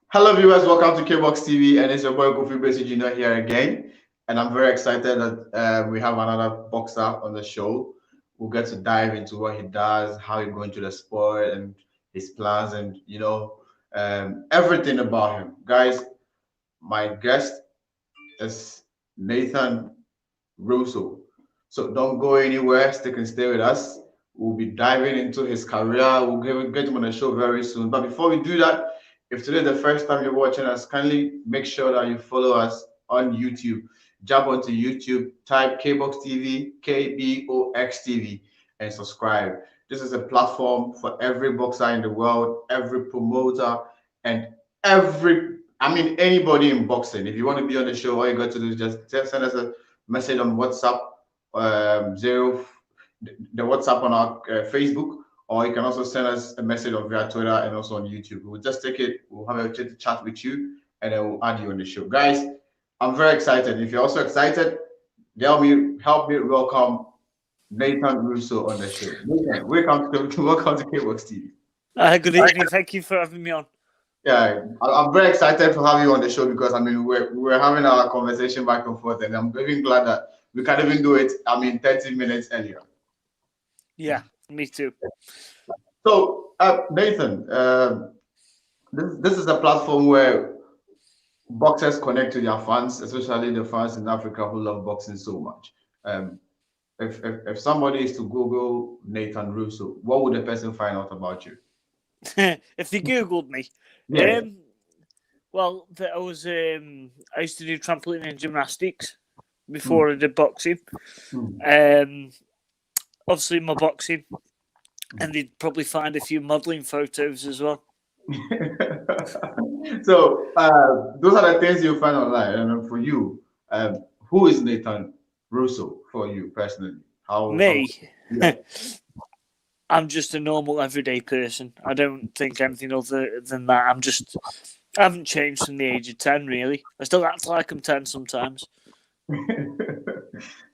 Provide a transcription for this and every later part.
Hello, viewers. Welcome to Kboxtv, and it's your boy Kofi Basi Jr. here again. And I'm very excited that we have another boxer on the show. We'll get to dive into what he does, how he going to the sport, and his plans, and everything about him. Guys, my guest is Nathan Russo. So don't go anywhere. Stick and stay with us. We'll be diving into his career. We'll get him on the show very soon. But before we do that, if today is the first time you're watching us, kindly make sure that you follow us on YouTube. Jump onto YouTube, type Kbox TV, and subscribe. This is a platform for every boxer in the world, every promoter, and anybody in boxing. If you want to be on the show, all you got to do is just send us a message on WhatsApp, zero, the WhatsApp on our Facebook, or you can also send us a message on via Twitter and also on YouTube. We'll just take it, we'll have a chat with you, and then we'll add you on the show. Guys, I'm very excited. If you're also excited, help me welcome Nathan Russo on the show. Nathan, welcome to Kboxtv. Good evening. Thank you for having me on. Yeah, I'm very excited to have you on the show because we're having our conversation back and forth, and I'm even glad that we can even do it. 30 minutes earlier. Yeah, me too. So, Nathan, this is a platform where boxers connect to their fans, especially the fans in Africa who love boxing so much. If somebody is to Google Nathan Russo, what would the person find out about you? If they Googled me, Yeah. I used to do trampoline and gymnastics before I did boxing. Obviously my boxing, and they'd probably find a few modelling photos as well. So those are the things you find online. And for you, who is Nathan Russo for you personally? Me? I'm just a normal everyday person. I don't think anything other than that. I haven't changed from the age of 10, really. I still act like I'm 10 sometimes.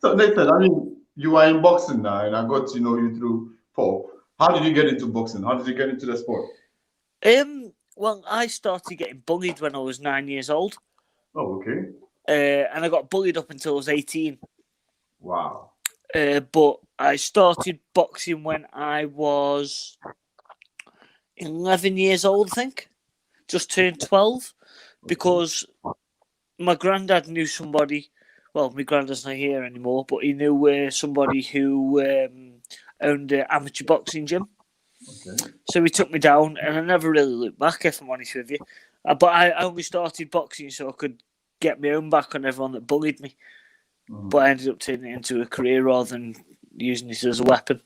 So Nathan, you are in boxing now, and I got to know you through Paul. How did you get into boxing? How did you get into the sport? Well, I started getting bullied when I was 9 years old. Oh, okay. And I got bullied up until I was 18. Wow. But I started boxing when I was 11 years old, I think. Just turned 12. Because my granddad knew somebody. Well, my granddad's not here anymore, but he knew somebody who owned an amateur boxing gym. Okay. So he took me down, and I never really looked back, if I'm honest with you. But I only started boxing so I could get my own back on everyone that bullied me. But I ended up turning it into a career rather than using it as a weapon.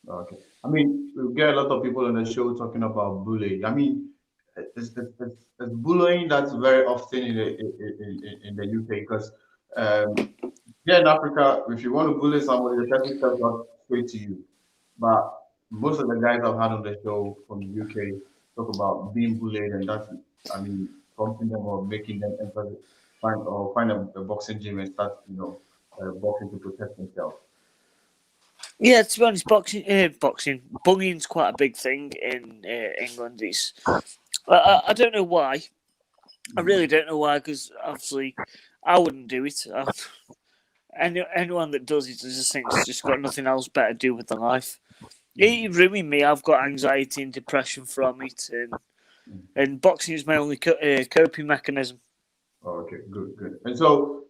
Okay. We get a lot of people on the show talking about bullying. It's bullying that's very often in the UK because here in Africa, if you want to bully somebody, the person steps out straight to you. But most of the guys I've had on the show from the UK talk about being bullied, and that's prompting them or making them enter find a boxing gym and start boxing to protect themselves. Yeah, to be honest, bullying's quite a big thing in England. I don't know why. I really don't know why, because obviously I wouldn't do it. Anyone that does it, I just think it's just got nothing else better to do with their life. It ruined me. I've got anxiety and depression from it, and boxing is my only coping mechanism. Oh, okay, good. And so,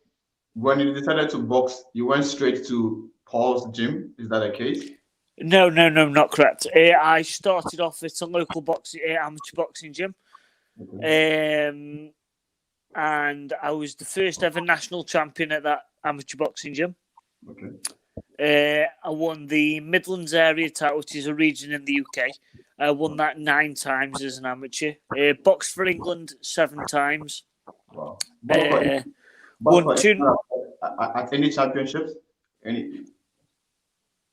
when you decided to box, you went straight to Paul's gym. Is that the case? No, not correct. I started off at a local amateur boxing gym, and I was the first ever national champion at that amateur boxing gym. Okay. I won the Midlands area title, which is a region in the UK. I won that 9 times as an amateur. Boxed for England 7 times. Wow. Won 2 at any championships? Did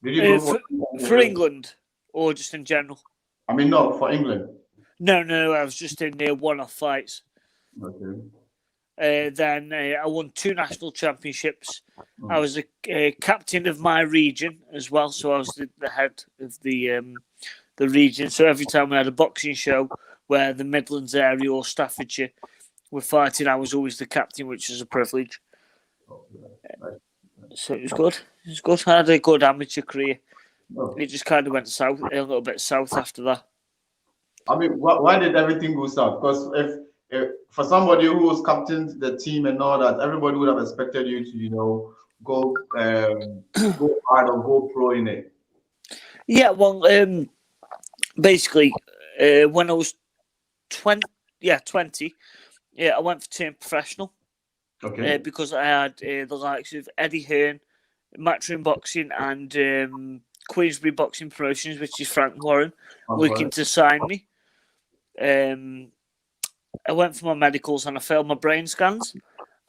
you go for England or just in general? No, for England. No, I was just in one-off fights. Okay. Then I won 2 national championships. I was a captain of my region as well, so I was the head of the region. So every time we had a boxing show, where the Midlands area or Staffordshire were fighting, I was always the captain, which was a privilege. So it was good. It was good. I had a good amateur career. It just kind of went south, a little bit south after that. I mean, why did everything go south? Because if for somebody who was captain the team and all that, everybody would have expected you to, go go hard or go pro in it. Yeah, well, basically, when I was 20, I went for turn professional. Okay. Because I had the likes of Eddie Hearn, Matchroom Boxing, and Queensbury Boxing Promotions, which is Frank Warren, looking to sign me. I went for my medicals and I failed my brain scans.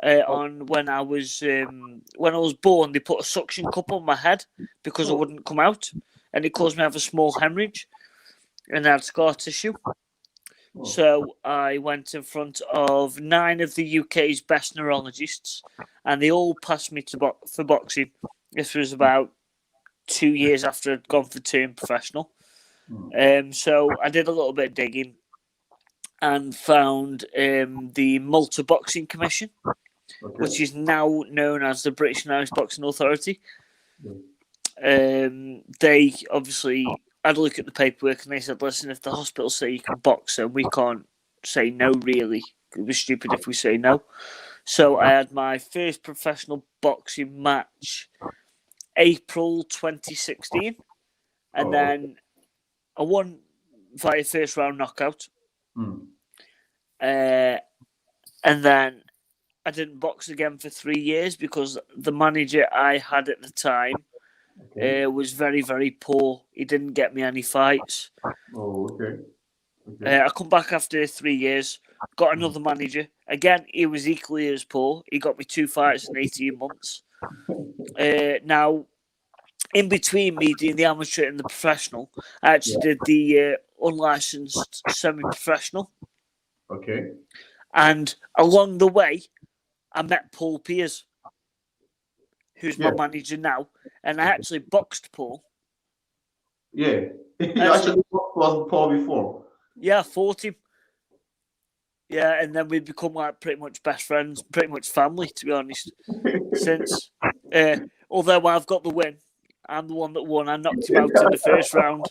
On when I was born, they put a suction cup on my head because I wouldn't come out, and it caused me to have a small hemorrhage, and I had scar tissue. So I went in front of 9 of the UK's best neurologists, and they all passed me for boxing. This was about 2 years after I'd gone for turn professional. So I did a little bit of digging and found the Malta Boxing Commission, which is now known as the British and Irish Boxing Authority. They obviously had a look at the paperwork and they said, listen, if the hospital say you can box, then we can't say no, really. It was stupid if we say no. So I had my first professional boxing match April 2016, and then I won via first round knockout. And then I didn't box again for 3 years because the manager I had at the time was very, very poor. He didn't get me any fights. I come back after 3 years, got another manager. Again, he was equally as poor. He got me 2 fights in 18 months. Now, in between me doing the amateur and the professional, I actually did the unlicensed semi-professional. Okay. And along the way, I met Paul Piers, who's my manager now, and I actually boxed Paul. Yeah, you actually boxed Paul before. Yeah, I fought him. Yeah, and then we've become like pretty much best friends, pretty much family, to be honest. Since, although I've got the win, I'm the one that won. I knocked him out in the first round.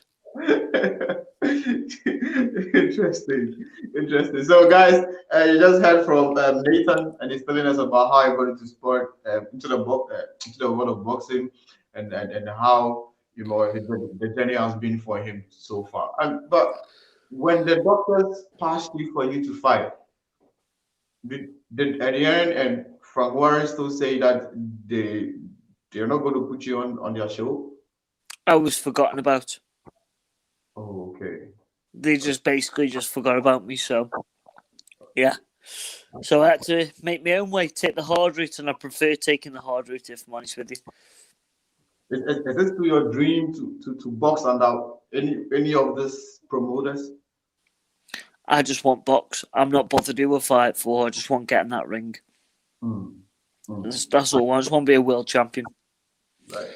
Interesting. So, guys, you just heard from Nathan, and he's telling us about how he got into sport, into the world of boxing, and how the journey has been for him so far. But when the doctors passed you for you to fight, did Adrian and Frank Warren still say that they're not going to put you on their show? I was forgotten about. Oh, okay. They just basically forgot about me. So, yeah. So I had to make my own way, take the hard route, and I prefer taking the hard route, if I'm honest with you. Is this to your dream to box under any of these promoters? I just want box. I'm not bothered who I fight for. I just want to get in that ring. That's all. I just want to be a world champion. Right.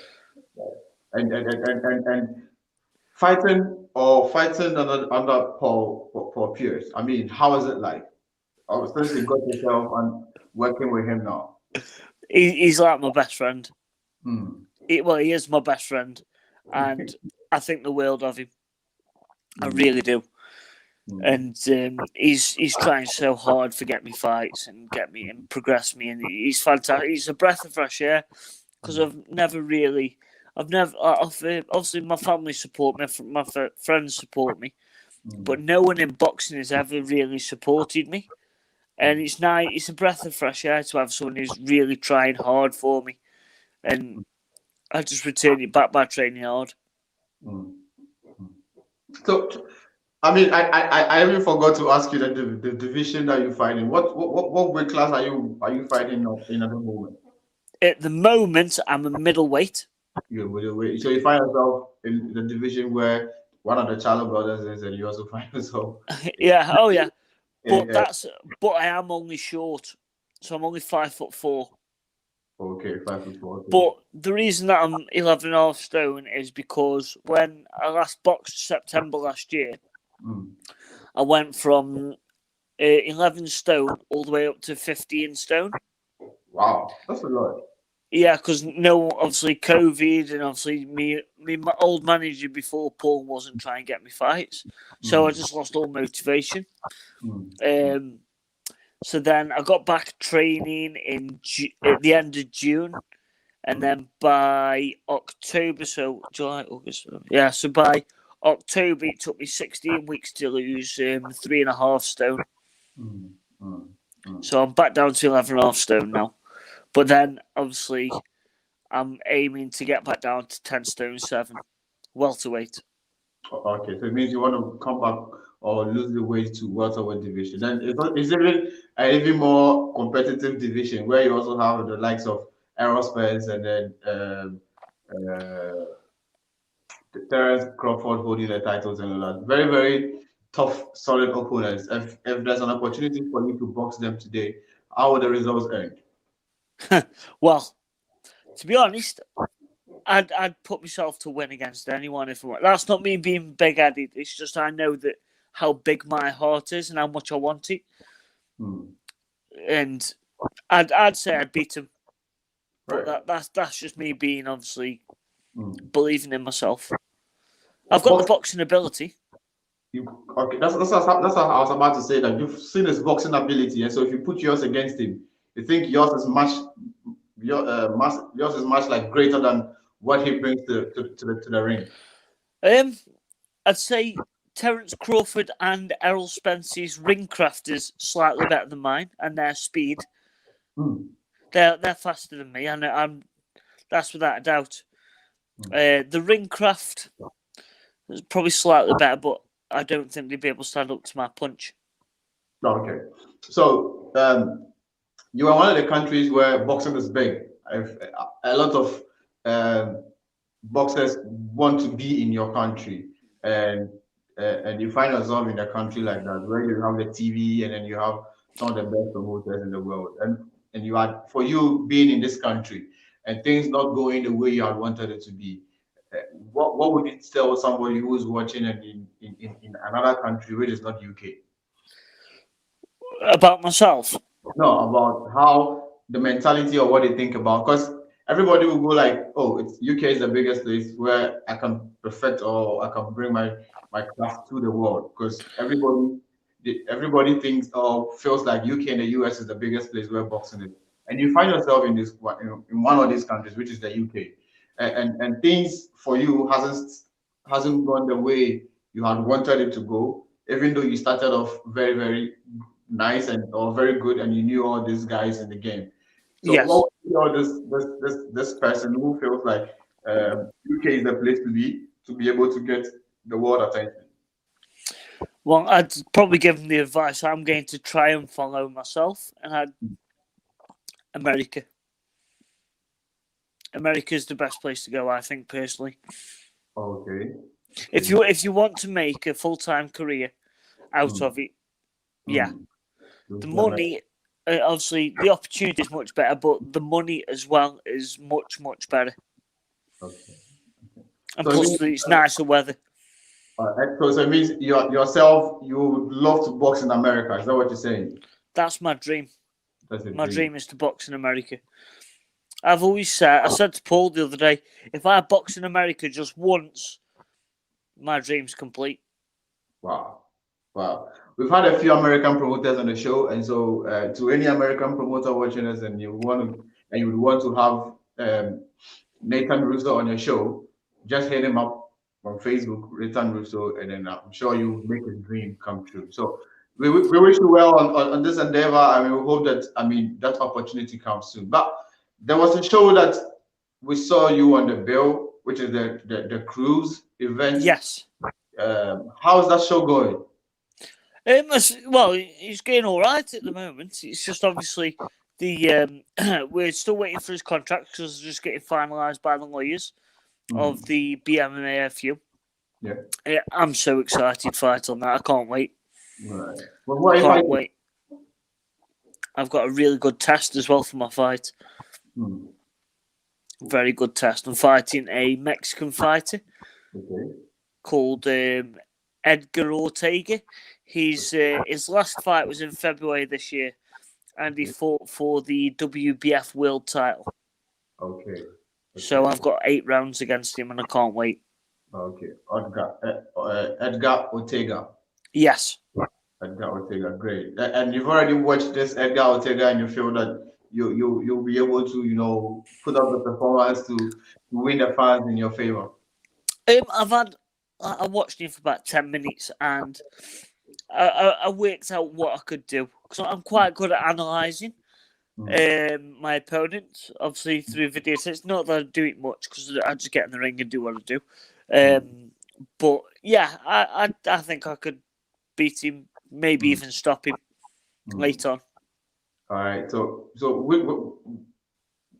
And fighting under Paul Pierce. I mean, how is it like? Since you got yourself and working with him now. He's like my best friend. He is my best friend, and I think the world of him. I really do. And he's trying so hard to get me fights and get me and progress me, and he's fantastic. He's a breath of fresh air because obviously my family support me, my friends support me, but no one in boxing has ever really supported me. And it's nice. It's a breath of fresh air to have someone who's really trying hard for me, and I just return it back by training hard. So, I mean, I even forgot to ask you that the division that you fight in. What weight class are you fighting in at the moment? At the moment, I'm a middleweight. You're middleweight. So you find yourself in the division where one of the Charlo brothers is, and you also find yourself. Yeah. Oh yeah. But I am only short, so I'm only 5'4". Okay, 5'4". Okay. But the reason that I'm 11.5 stone is because when I last boxed September last year, I went from 11 stone all the way up to 15 stone. Wow, that's a lot. Yeah, because obviously COVID, and obviously my old manager before Paul wasn't trying to get me fights, so I just lost all motivation. So then I got back training at the end of June, and then by October, so July, August, yeah, so by October it took me 16 weeks to lose 3.5 stone. So I'm back down to 11.5 stone now. But then obviously I'm aiming to get back down to 10 stone 7, welterweight. Okay, so it means you want to come back or lose the weight to welterweight division. Then it's even an even more competitive division where you also have the likes of Aerospace and then Terence Crawford holding the titles and all that. Very, very tough, solid opponents. If there's an opportunity for you to box them today, how would the results end? Well, to be honest, I'd put myself to win against anyone if I want. That's not me being big-headed. It's just I know that how big my heart is and how much I want it. And I'd say I'd beat him. But that's just me being obviously believing in myself. I've got the boxing ability. Okay, that's what I was about to say, that you've seen his boxing ability, and so if you put yours against him, you think yours is much like greater than what he brings to the ring. I'd say Terence Crawford and Errol Spence's ring craft is slightly better than mine, and their speed. They're faster than me, and that's without a doubt. The ring craft is probably slightly better, but I don't think they'd be able to stand up to my punch. Okay, so you are one of the countries where boxing is big. A lot of boxers want to be in your country, and you find yourself in a country like that where you have the TV and then you have some of the best promoters in the world, and you are, for you being in this country and things not going the way you had wanted it to be. What would you tell somebody who's watching in another country which is not UK? About myself? No, about how the mentality of what they think about, because everybody will go like, oh, it's UK is the biggest place where I can perfect or I can bring my class to the world, because everybody thinks or feels like UK and the US is the biggest place where boxing is, and you find yourself in one of these countries, which is the UK, and things for you hasn't gone the way you had wanted it to go, even though you started off very, very nice and or very good, and you knew all these guys in the game. So yes. what would you tell this person who feels like UK is the place to be able to get the world attention? Well, I'd probably give them the advice I'm going to try and follow myself, and America. America is the best place to go, I think, personally. Okay. If you want to make a full-time career out of it, yeah. The money, obviously, the opportunity is much better, but the money as well is much, much better. Okay. And so plus, it's nicer weather. So it means yourself, you would love to box in America. Is that what you're saying? That's my dream. My dream is to box in America. I've always said, I said to Paul the other day, if I box in America just once, my dream's complete. Wow. We've had a few American promoters on the show, and so to any American promoter watching us, and you would want to have Nathan Russo on your show, just hit him up on Facebook, Nathan Russo, and then I'm sure you make his dream come true. So we wish you well on this endeavor. I mean, we hope that that opportunity comes soon. But there was a show that we saw you on the bill, which is the cruise event. Yes. How's that show going? Well, he's going all right at the moment. It's just obviously we're still waiting for his contract because it's just getting finalised by the lawyers of the BMAFU. Yeah. I'm so excited to fight on that. I can't wait. Right. I can't wait. I've got a really good test as well for my fight. Very good test. I'm fighting a Mexican fighter called Edgar Ortega. His last fight was in February this year, and he fought for the WBF World Title. Okay. So I've got 8 rounds against him, and I can't wait. Okay. Edgar Ortega. Yes. Edgar Ortega, great. And you've already watched this Edgar Ortega, and you feel that you'll be able to put up the performance to win the fans in your favor. I watched him for about 10 minutes, and I worked out what I could do, because I'm quite good at analysing my opponent, obviously through videos. It's not that I do it much, because I just get in the ring and do what I do. But yeah, I think I could beat him, maybe even stop him later on. All right. So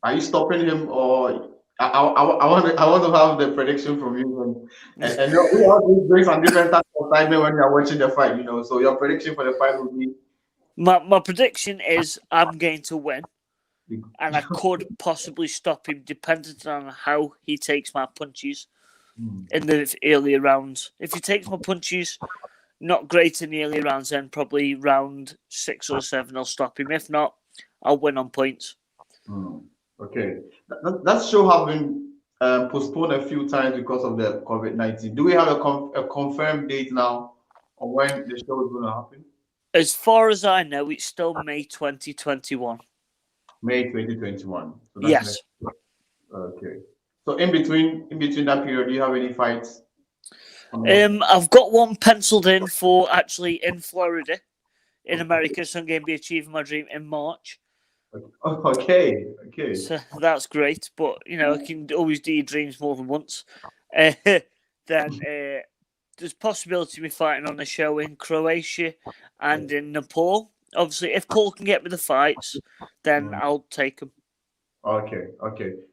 are you stopping him, or I want to have the prediction from you, and we always bring some different types of excitement when you're watching the fight. So your prediction for the fight will be. My prediction is I'm going to win, and I could possibly stop him, depending on how he takes my punches in the earlier rounds. If he takes my punches not great in the early rounds, then probably round 6 or 7 I'll stop him. If not, I'll win on points. Okay, that show has been postponed a few times because of the COVID-19. Do we have a confirmed date now on when the show is going to happen? As far as I know, it's still May 2021. May 2021. So that's yes. Okay. So in between that period, do you have any fights? I've got one penciled in for actually in Florida, in America. So I'm going to be achieving my dream in March. Okay. So that's great, but I can always do your dreams more than once. Then there's possibility of me fighting on a show in Croatia and in Nepal. Obviously, if Paul can get me the fights, then I'll take them. Okay.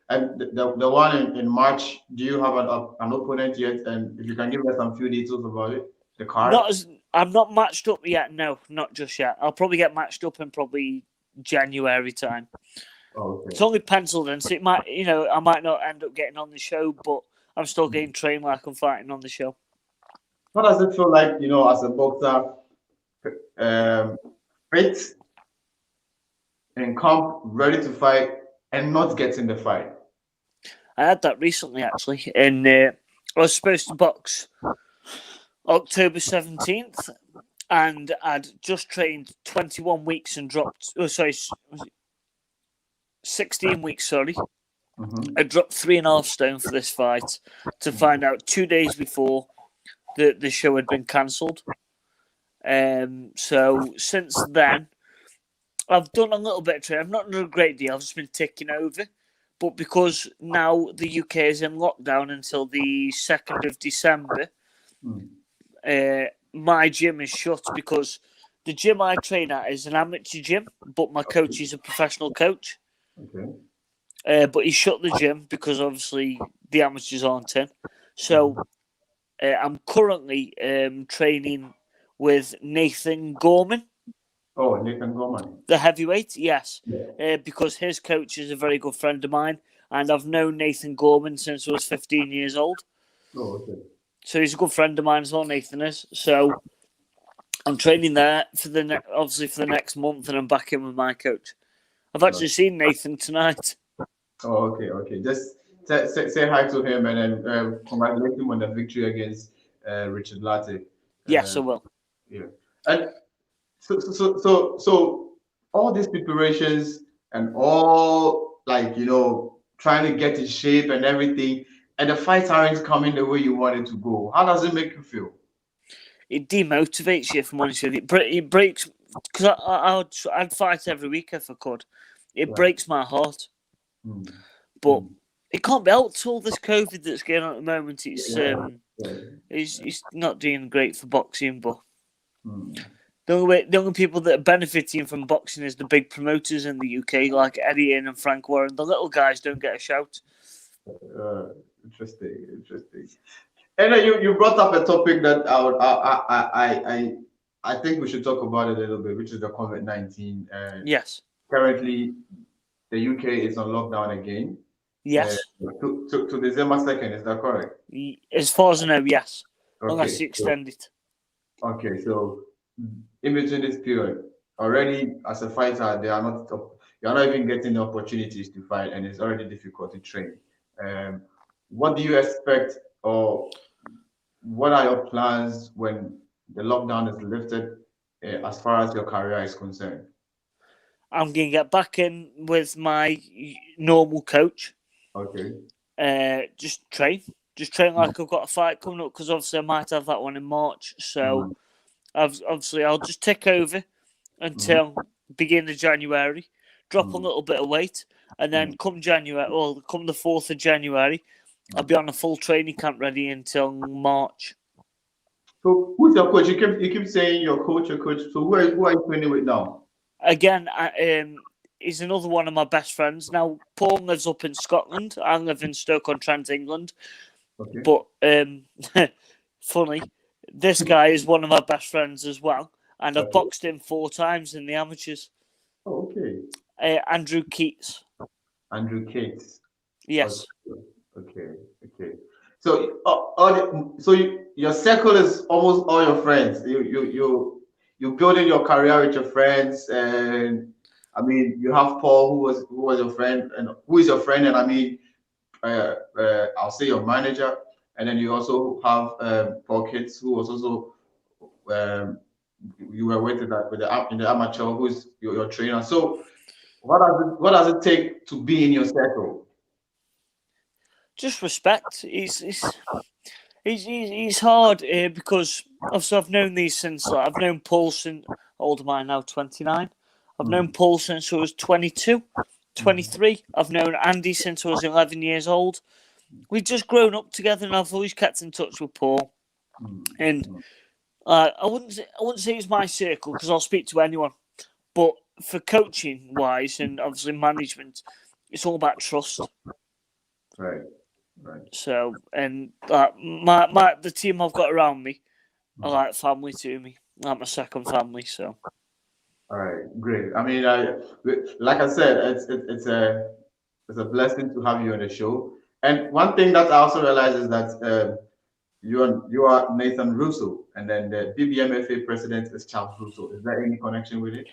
And the one in March, do you have an opponent yet? And if you can give us some few details about it, the card. I'm not matched up yet. No, not just yet. I'll probably get matched up in probably January time. Okay. It's only penciled in, so it might, I might not end up getting on the show, but I'm still getting trained like I'm fighting on the show. What does it feel like, as a boxer, fit and come ready to fight and not get in the fight? I had that recently, actually. And I was supposed to box October 17th, and I'd just trained 21 weeks and dropped... 16 weeks, sorry. I dropped 3.5 stone for this fight to find out 2 days before the show had been cancelled. So since then, I've done a little bit of training. I've not done a great deal. I've just been ticking over. But because now the UK is in lockdown until the 2nd of December, my gym is shut because the gym I train at is an amateur gym, but my coach is a professional coach. Okay. But he shut the gym because obviously the amateurs aren't in. So I'm currently training with Nathan Gorman. Oh, Nathan Gorman. The heavyweight, yes. Yeah. Because his coach is a very good friend of mine, and I've known Nathan Gorman since I was 15 years old. Oh, okay. So he's a good friend of mine as well, Nathan is. So I'm training there for the next month, and I'm back in with my coach. I've actually seen Nathan tonight. Oh, okay. Just say hi to him and then congratulate him on the victory against Richard Latte. Yes, I will. Yeah. And so all these preparations and all trying to get in shape and everything, and the fights aren't coming the way you want it to go. How does it make you feel? It demotivates you, if I'm honest with you. It breaks, because I'd fight every week if I could. It breaks my heart. But it can't be helped. All this COVID that's going on at the moment, it's not doing great for boxing. But the only people that are benefiting from boxing is the big promoters in the UK, like Eddie Hearn and Frank Warren. The little guys don't get a shout. Interesting. And you brought up a topic that I think we should talk about it a little bit, which is the COVID-19. Yes. Currently, the UK is on lockdown again. Yes. To December 2nd, is that correct? As far as I know, yes. Okay, Unless you extend it. Okay, so in between this period, already as a fighter, they are not top, you are not even getting the opportunities to fight, and it's already difficult to train. Um, what do you expect, or what are your plans when the lockdown is lifted, as far as your career is concerned? I'm going to get back in with my normal coach. Okay. Just train. Just train like I've got a fight coming up, because obviously I might have that one in March. So obviously I'll just tick over until beginning of January, drop a little bit of weight, and then come January, well, come the 4th of January, I'll be on a full training camp ready until March. So who's your coach? You keep saying your coach, your coach. So who are you training with now? Again, he's another one of my best friends. Now, Paul lives up in Scotland. I live in Stoke-on-Trent, England. Okay. But funny, this guy is one of my best friends as well, and I've boxed him 4 times in the amateurs. Oh, okay. Andrew Keats. Andrew Cates. Yes. Okay. Okay. So your circle is almost all your friends. You building your career with your friends, and I mean you have Paul who was your friend, and who is your friend, and I mean I'll say your manager, and then you also have Paul Kids who was also um, you were with that with the in the amateur, who's your trainer. So what does it take to be in your circle? Just respect. He's hard because obviously I've known these since I've known Paul since old am I now 29. I've known Paul since I was 22, 23. I've known Andy since I was 11 years old. We've just grown up together, and I've always kept in touch with Paul. And I wouldn't say it's my circle, because I'll speak to anyone. But for coaching wise and obviously management, it's all about trust. Right. Right. So, and the team I've got around me are like family to me, like my second family. So, All right, great. I mean, like I said, it's a blessing to have you on the show. And one thing that I also realized is that you are Nathan Russo, and then the BBMFA president is Charles Russo. Is there any connection with it?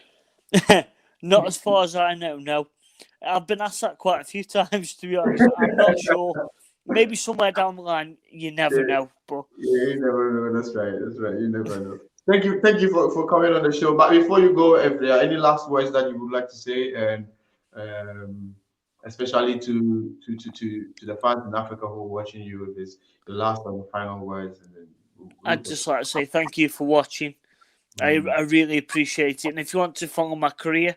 not as far as I know. No, I've been asked that quite a few times. To be honest, I'm not sure. Maybe somewhere down the line, you never know. But Yeah, you never know. That's right. That's right. You never know. Thank you for coming on the show. But before you go, if there are any last words that you would like to say, and um, especially to the fans in Africa who are watching you, with this the last and the final words, and then I'd just like to say thank you for watching. I really appreciate it. And if you want to follow my career,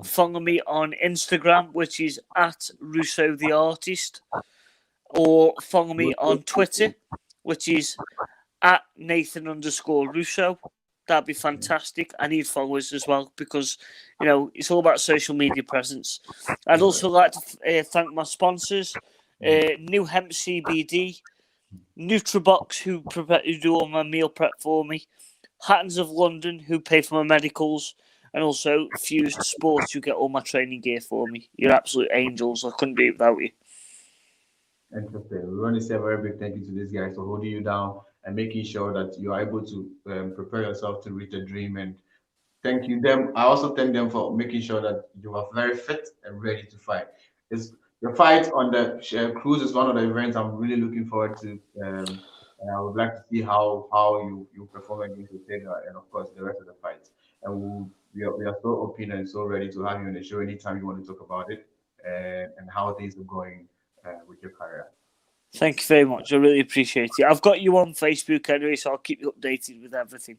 follow me on Instagram, which is at Russo the Artist, or follow me on Twitter, which is at Nathan_Russo. That'd be fantastic. I need followers as well, because it's all about social media presence. I'd also like to thank my sponsors, New Hemp CBD, Nutribox, who do all my meal prep for me, Hattons of London, who pay for my medicals, and also Fused Sports, who get all my training gear for me. You're absolute angels. I couldn't do it without you. Interesting. We want to say a very big thank you to these guys for holding you down and making sure that you are able to prepare yourself to reach a dream. And thank you them. I also thank them for making sure that you are very fit and ready to fight. It's the fight on the cruise is one of the events I'm really looking forward to. And I would like to see how you perform against Ortega, and of course the rest of the fights. And we are so open and so ready to have you on the show anytime you want to talk about it, and how things are going with your career. Thank you very much. I really appreciate it. I've got you on Facebook anyway, so I'll keep you updated with everything.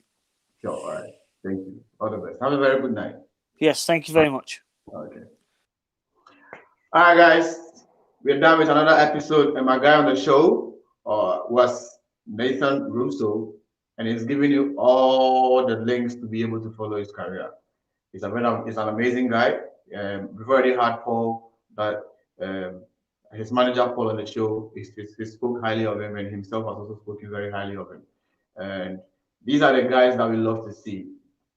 Sure. All right. Thank you. All the best. Have a very good night. Yes, thank you very much. Okay. All right, guys. We're done with another episode, and my guy on the show was Nathan Russo, and he's giving you all the links to be able to follow his career. He's an amazing guy. We've already had Paul, but his manager Paul on the show. He spoke highly of him, and himself has also spoken very highly of him. And these are the guys that we love to see.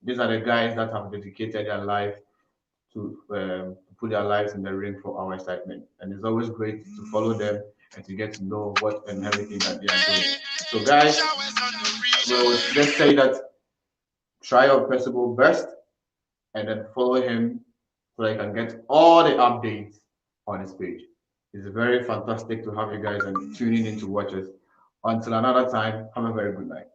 These are the guys that have dedicated their life to put their lives in the ring for our excitement. And it's always great to follow them and to get to know what and everything that they are doing. So, guys, we'll just say that try your possible best and then follow him so that you can get all the updates on his page. It's very fantastic to have you guys and tuning in to watch us. Until another time, have a very good night.